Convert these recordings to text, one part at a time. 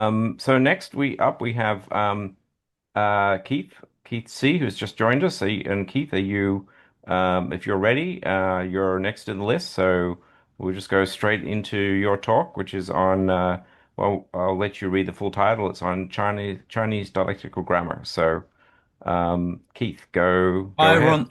So next we have Keith C, who's just joined us. And Keith, are you if you're ready, you're next in the list. So we'll just go straight into your talk, which is on well, I'll let you read the full title. It's on Chinese dialectical grammar. So Keith, go Hi, ahead. Ron.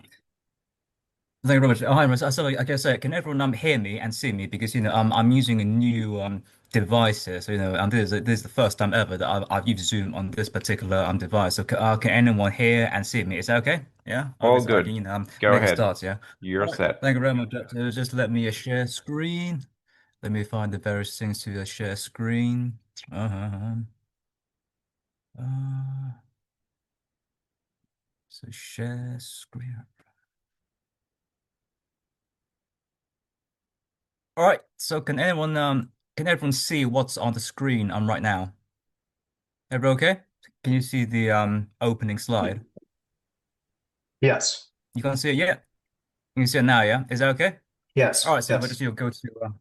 Thank you very much. Hi, Ron. So, like I said, can everyone hear me and see me? Because I'm using a new device here. So this is the first time ever that I've used Zoom on this particular device. So can anyone hear and see me? Is that okay? Yeah. Okay. All So I can good. Go make a ahead. start. Yeah. You're All right. set. Thank you very much. Just let me share screen. Let me find the various things to share screen. Uh-huh. Uh, so share screen. All right. So can everyone see what's on the screen right now? Everyone okay? Can you see the opening slide? Yes, You can't see it yet? You can see it now, yeah? Is that okay? All yes, right, so if I just yes. go to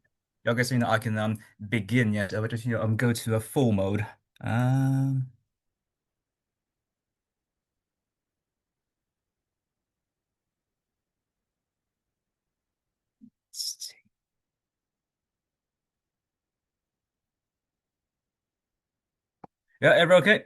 I guess I can begin yet. If I just go to a full mode. Um let's see. Yeah, everyone okay?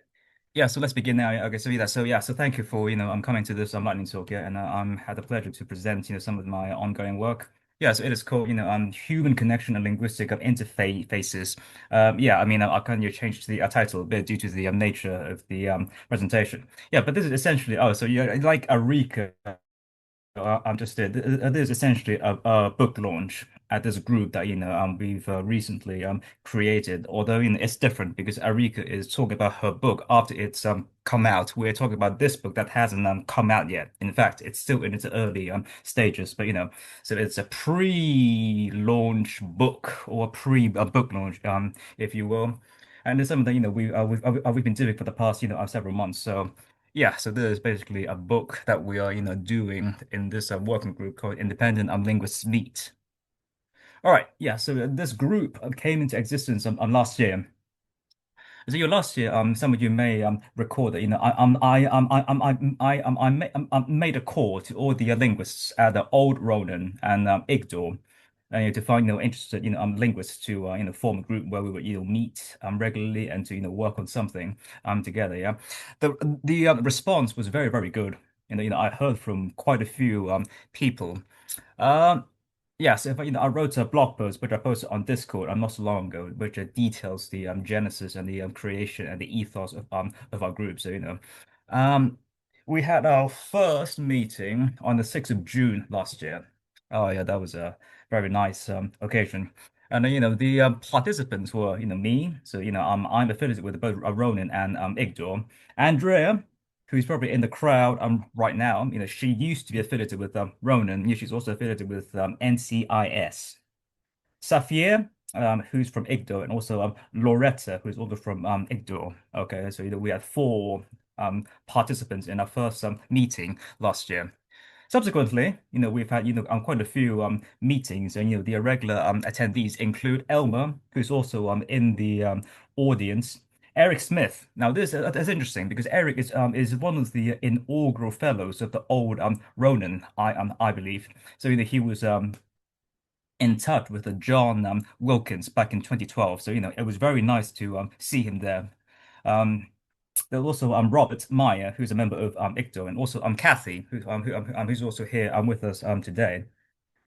Yeah, so let's begin now. Yeah, okay, so thank you for I'm coming to this lightning talk, yeah, and I'm had the pleasure to present some of my ongoing work. Yeah, so it is called human connection and linguistic interfaces. Yeah, I kind of changed the title a bit due to the nature of the presentation. Yeah, but this is essentially so yeah, like a recap. I'm just there's essentially a book launch at this group that we've recently created. Although it's different because Arika is talking about her book after it's come out. We're talking about this book that hasn't come out yet. In fact, it's still in its early stages. But so it's a pre-launch book or pre book launch, if you will. And it's something that we've been doing for the past several months. So. Yeah, so there's basically a book that we are, doing in this working group called Independent Linguists Meet. All right, yeah, so this group came into existence last year. So your last year, some of you may recall that I made a call to all the linguists at the old Ronin and IGDORE, to find interested linguists to form a group where we would meet regularly and to work on something together. Yeah, the response was very good. I heard from quite a few people. Um, Yes, if I wrote a blog post which I posted on Discord not so long ago, which details the genesis and the creation and the ethos of our group. So um, we had our first meeting on the 6th of June last year. Oh yeah, that was a very nice occasion. And the participants were me. So I'm affiliated with both Ronin and IGDOR. Andrea, who's probably in the crowd right now. She used to be affiliated with Ronin. She's also affiliated with NCIS. Safir, who's from IGDOR, and also Loretta, who's also from IGDOR. Okay, so we had four participants in our first meeting last year. Subsequently, we've had quite a few meetings, and the irregular attendees include Elmer, who's also in the audience. Eric Smith. Now, this that's interesting because Eric is one of the inaugural fellows of the old Ronin, I believe. So he was in touch with John Wilkins back in 2012. So it was very nice to see him there. Um, there's also Robert Meyer, who's a member of ICTO, and also Kathy, who's also here with us today.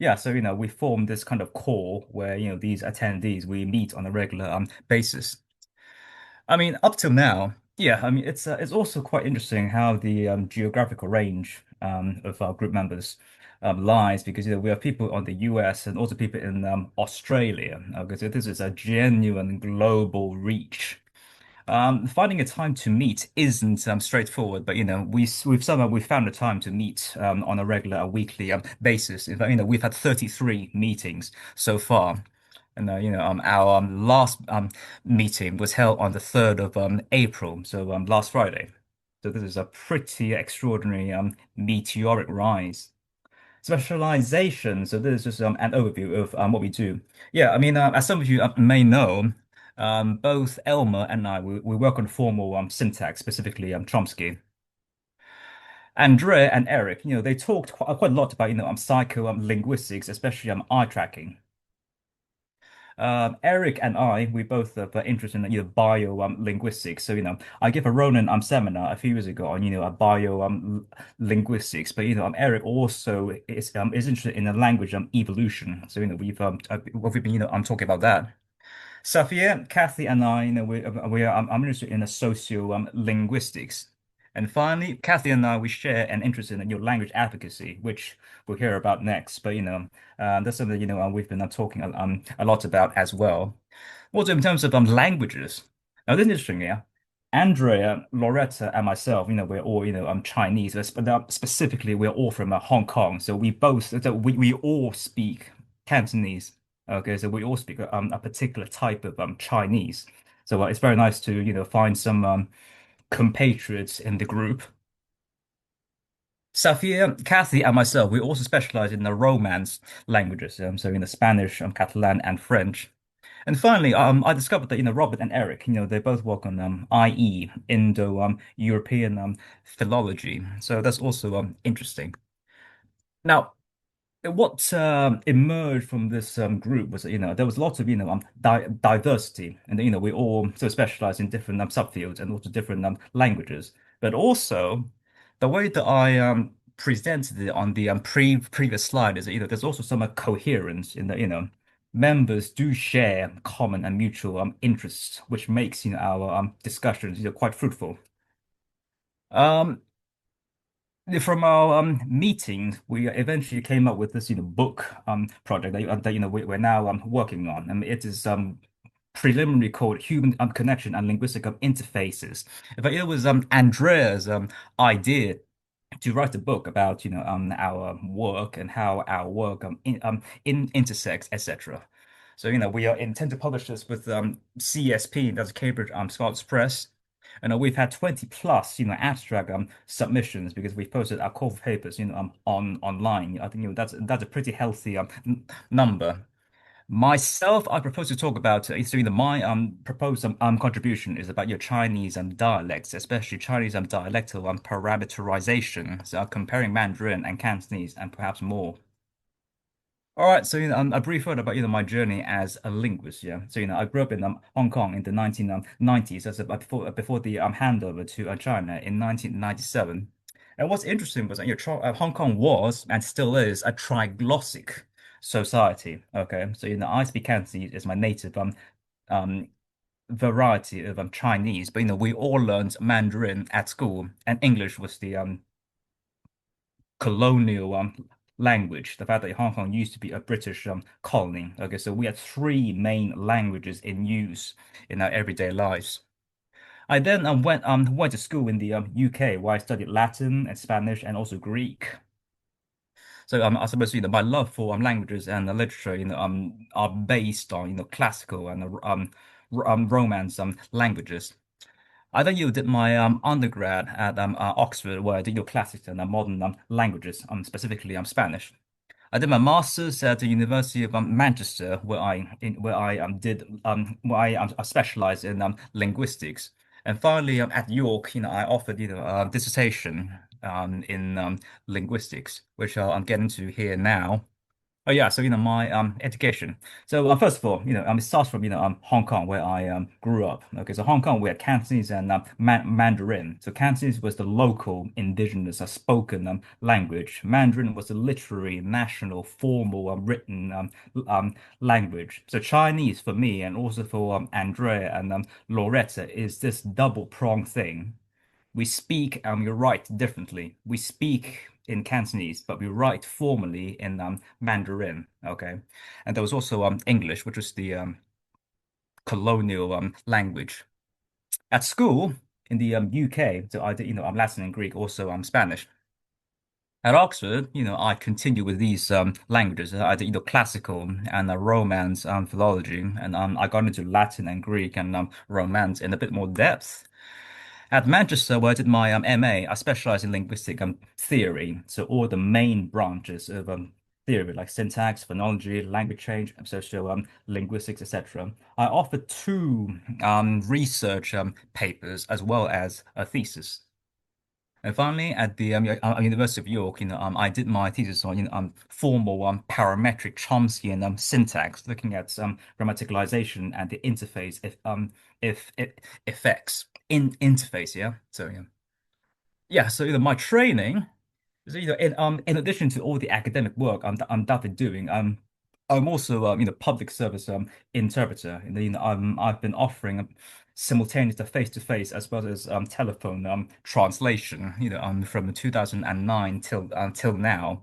Yeah, so we formed this kind of core where these attendees we meet on a regular basis. Up till now, yeah, it's also quite interesting how the geographical range of our group members lies because we have people on the US and also people in Australia. Okay, so this is a genuine global reach. Finding a time to meet isn't straightforward, but we've found a time to meet on a regular, a weekly basis. In fact, we've had 33 meetings so far, and our last meeting was held on the 3rd of April, so last Friday. So this is a pretty extraordinary meteoric rise. Specialization. So this is just an overview of what we do. Yeah, as some of you may know. Both Elmer and I, we work on formal syntax, specifically Chomsky. Andrea and Eric, they talked quite a lot about, psycho linguistics, especially eye tracking. Eric and I, we both are interested in bio linguistics. So, I gave a Ronin seminar a few years ago on, bio linguistics. But, Eric also is interested in the language evolution. So, we've been, I'm talking about that. Safia, Kathy, and I, I'm interested in the socio linguistics. And finally, Kathy and I, we share an interest in language advocacy, which we'll hear about next. But that's something we've been talking a lot about as well. Also, in terms of languages, now this is interesting, yeah. Andrea, Loretta, and myself, we're all Chinese, but specifically we're all from Hong Kong. So we all speak Cantonese. Okay, so we all speak a particular type of Chinese. So it's very nice to find some compatriots in the group. Safia, Kathy, and myself, we also specialize in the Romance languages, so in the Spanish, Catalan, and French. And finally, I discovered that Robert and Eric, they both work on IE, Indo European philology. So that's also interesting. Now, what emerged from this group was that there was lots of diversity, and we all so specialize in different subfields and also different languages. But also, the way that I presented it on the previous slide is that there's also some coherence in that members do share common and mutual interests, which makes our discussions quite fruitful. Um, from our meetings, we eventually came up with this, book project that we're now working on, and it is preliminary called Human Connection and Linguistic Interfaces. But it was Andrea's idea to write a book about our work and how our work intersects, etc. So we are intend to publish this with CSP, that's Cambridge Scholars Press. And we've had 20 plus abstract submissions because we've posted our core papers on online. I think that's a pretty healthy number. Myself, I propose to talk about so my proposed contribution is about your Chinese dialects, especially Chinese dialectal parameterization, so comparing Mandarin and Cantonese and perhaps more. All right, so a brief word about my journey as a linguist. Yeah, so I grew up in Hong Kong in the 1990s, that's about before the handover to China in 1997. And what's interesting was that Hong Kong was and still is a triglossic society. Okay, so I speak Cantonese is my native um variety of Chinese, but we all learned Mandarin at school, and English was the colonial language, the fact that Hong Kong used to be a British colony. Okay, so we had three main languages in use in our everyday lives. I then went to school in the UK where I studied Latin and Spanish and also Greek. So I suppose my love for languages and literature are based on classical and Romance languages. I then did my undergrad at Oxford, where I did your classics and modern languages, specifically Spanish. I did my master's at the University of Manchester, where I specialized in linguistics. And finally, at York, I offered a dissertation in linguistics, which I'm getting to here now. Oh yeah, so my education. So first of all, it starts from Hong Kong where I grew up. Okay, so Hong Kong we had Cantonese and Mandarin. So Cantonese was the local indigenous spoken language. Mandarin was the literary, national, formal, written language. So Chinese for me and also for Andrea and Loretta is this double prong thing. We speak and we write differently. We speak in Cantonese, but we write formally in Mandarin. Okay, and there was also English, which was the colonial language. At school in the UK, so I did Latin and Greek, also Spanish. At Oxford, I continue with these languages. I did classical and Romance philology, and I got into Latin and Greek and Romance in a bit more depth. At Manchester, where I did my MA, I specialized in linguistic theory, so all the main branches of theory like syntax, phonology, language change, social linguistics, etc. I offered two research papers as well as a thesis. And finally, at the University of York, I did my thesis on formal parametric Chomsky syntax, looking at grammaticalization and the interface if effects in interface. Yeah, so yeah. So my training. So, in addition to all the academic work that I've doing, I'm also, public service interpreter. I've been offering simultaneous face-to-face as well as telephone translation, from 2009 till now.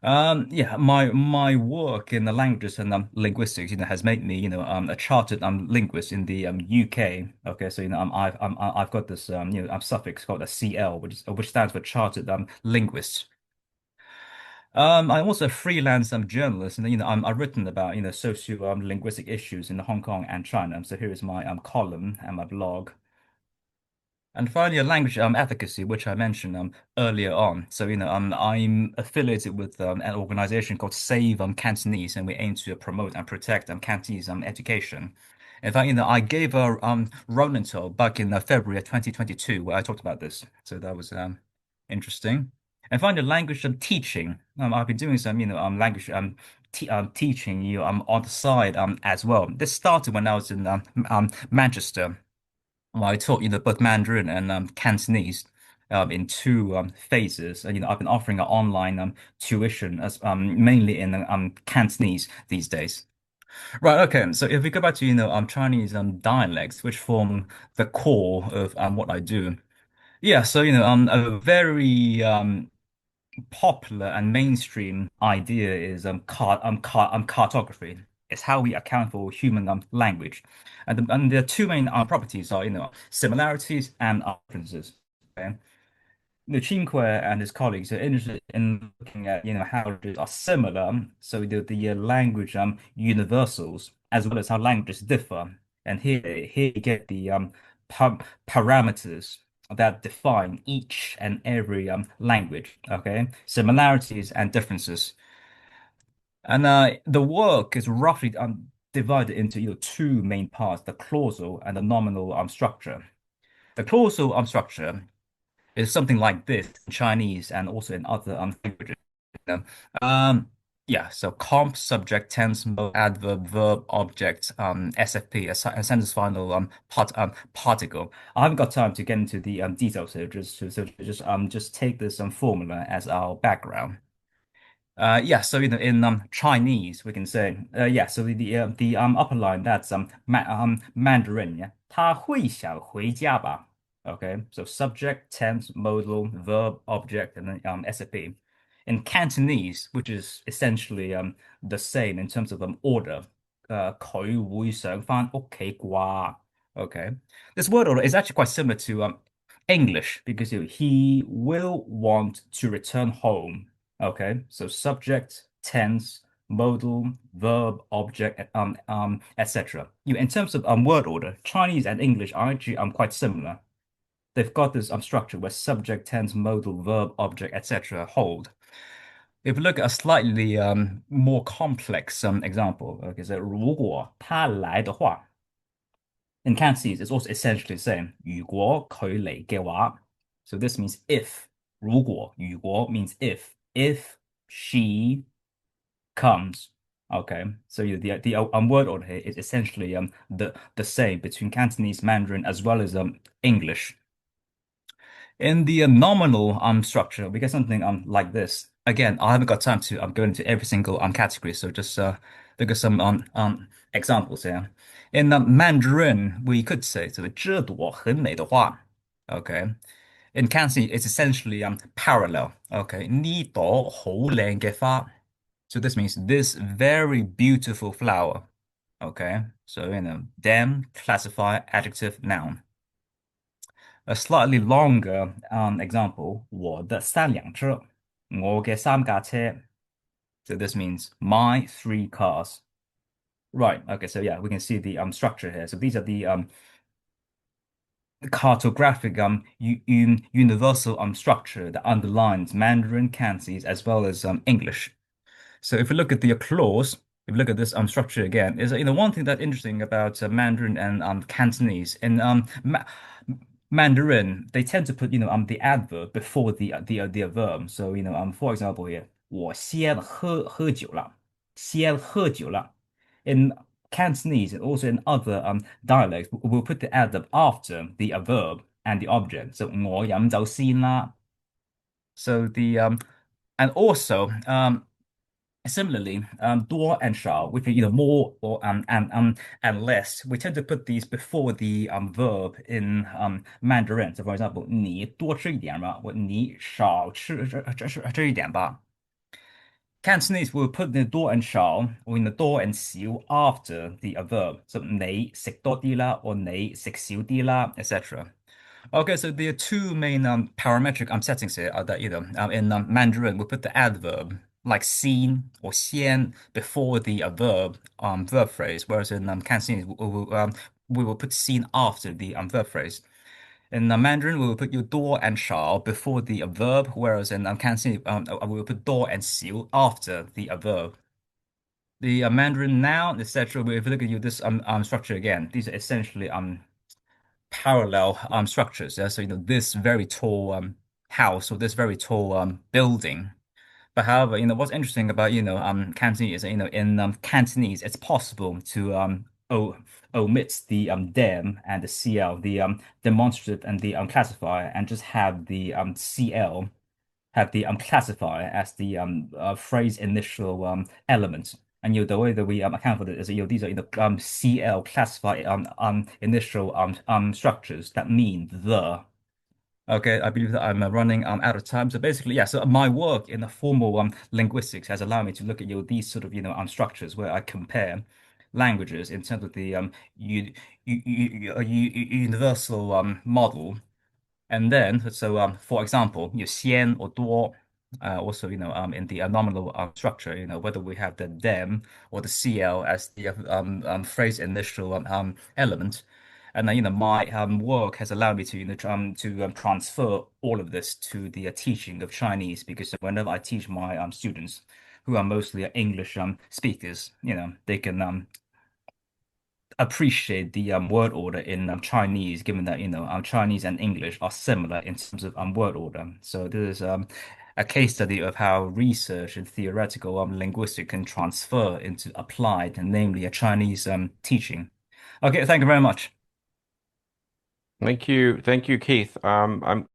Yeah, my work in the languages and linguistics, has made me, a chartered linguist in the UK. Okay, so I've got this suffix called a CL, which stands for Chartered Linguist. I'm also a freelance journalist, and I've written about socio linguistic issues in Hong Kong and China. So here is my column and my blog. And finally, a language advocacy, which I mentioned earlier on. So, I'm affiliated with an organization called Save Cantonese, and we aim to promote and protect Cantonese education. In fact, I gave a Ronin talk back in February of 2022 where I talked about this. So that was interesting. And finally, language teaching. I've been doing some, language teaching on the side as well. This started when I was in Manchester. Well, I taught both Mandarin and Cantonese in two phases. And I've been offering an online tuition as mainly in Cantonese these days. Right. Okay. So if we go back to Chinese dialects, which form the core of what I do. Yeah. So a very popular and mainstream idea is cartography. It's how we account for human language, and the two main properties are similarities and differences. Okay? The Chinque and his colleagues are interested in looking at how languages are similar, so the language universals as well as how languages differ. And here you get the parameters that define each and every language. Okay, similarities and differences. And the work is roughly divided into two main parts: the clausal and the nominal structure. The clausal structure is something like this in Chinese and also in other languages. You Um, yeah, so comp, subject, tense, mode, adverb, verb, object, SFP, a sentence final particle. I haven't got time to get into the details here, just take this formula as our background. Yeah, so in Chinese we can say yeah, so the upper line that's Mandarin, yeah. 他会想回家吧 Okay, so subject, tense, modal, verb, object, and then SFP. In Cantonese, which is essentially the same in terms of order, 佢會想返屋企啩 Okay, this word order is actually quite similar to English because he will want to return home. Okay, so subject, tense, modal, verb, object, etc. In terms of word order, Chinese and English are actually quite similar. They've got this structure where subject, tense, modal, verb, object, etc. hold. If we look at a slightly more complex example, okay, so 如果他来的话 in Cantonese, it's also essentially the same. 如果佢嚟嘅話 So this means if. 如果 means if she comes. Okay, so the word order here is essentially the same between Cantonese, Mandarin, as well as English. In the nominal structure, we get something like this. Again, I haven't got time to go into every single category, so just look at some examples here. In Mandarin, we could say 这朵很美的花. Okay. In Cantonese, it's essentially parallel. Okay. 呢朵好靚嘅花. So this means this very beautiful flower. Okay. So damn, classifier, adjective, noun. A slightly longer example, 我的三辆车, 我嘅三架車. So this means my three cars. Right. Okay. So yeah, we can see the structure here. So these are the cartographic universal structure that underlines Mandarin, Cantonese, as well as English. So if we look at the clause, if we look at this structure again, is one thing that's interesting about Mandarin and Cantonese. In Ma Mandarin, they tend to put the adverb before the verb. So for example here, 我先喝酒了，先喝酒了. In Cantonese and also in other dialects, we'll put the adverb after the verb and the object. So 我飲酒先啦. So the and also similarly, door and shall, which are either more or and less, we tend to put these before the verb in Mandarin. So, for example, 你多吃一点吧, or 你少吃一点吧. Cantonese will put the door and shall or in the door and 少 after the verb. So, 你食多啲啦 or 你食少啲啦, etc. Okay, so there are two main parametric settings here are that in Mandarin we put the adverb like seen or xian before the verb phrase, whereas in Cantonese we will put seen after the verb phrase. In Mandarin we will put your door and shall before the verb, whereas in Cantonese we will put door and xiu after the verb. The Mandarin noun, etc. If you look at this structure again, these are essentially parallel structures. Yeah? So this very tall house or this very tall building. But however, what's interesting about Cantonese is in Cantonese it's possible to o omit the dem and the cl, the demonstrative and the classifier, and just have the cl have the classifier as the phrase initial element. And the way that we account for it is these are CL classified initial structures that mean the. Okay, I believe that I'm running out of time. So basically, yeah. So my work in the formal linguistics has allowed me to look at these sort of structures where I compare languages in terms of the universal model, and then, so for example, 先 or 多, also in the nominal structure, whether we have the them or the cl as the phrase initial element, and then my work has allowed me to transfer all of this to the teaching of Chinese, because whenever I teach my students who are mostly English speakers, they can appreciate the word order in Chinese, given that Chinese and English are similar in terms of word order. So this is a case study of how research and theoretical linguistics can transfer into applied, and namely a Chinese teaching. Okay, thank you very much. Thank you, Keith. I'm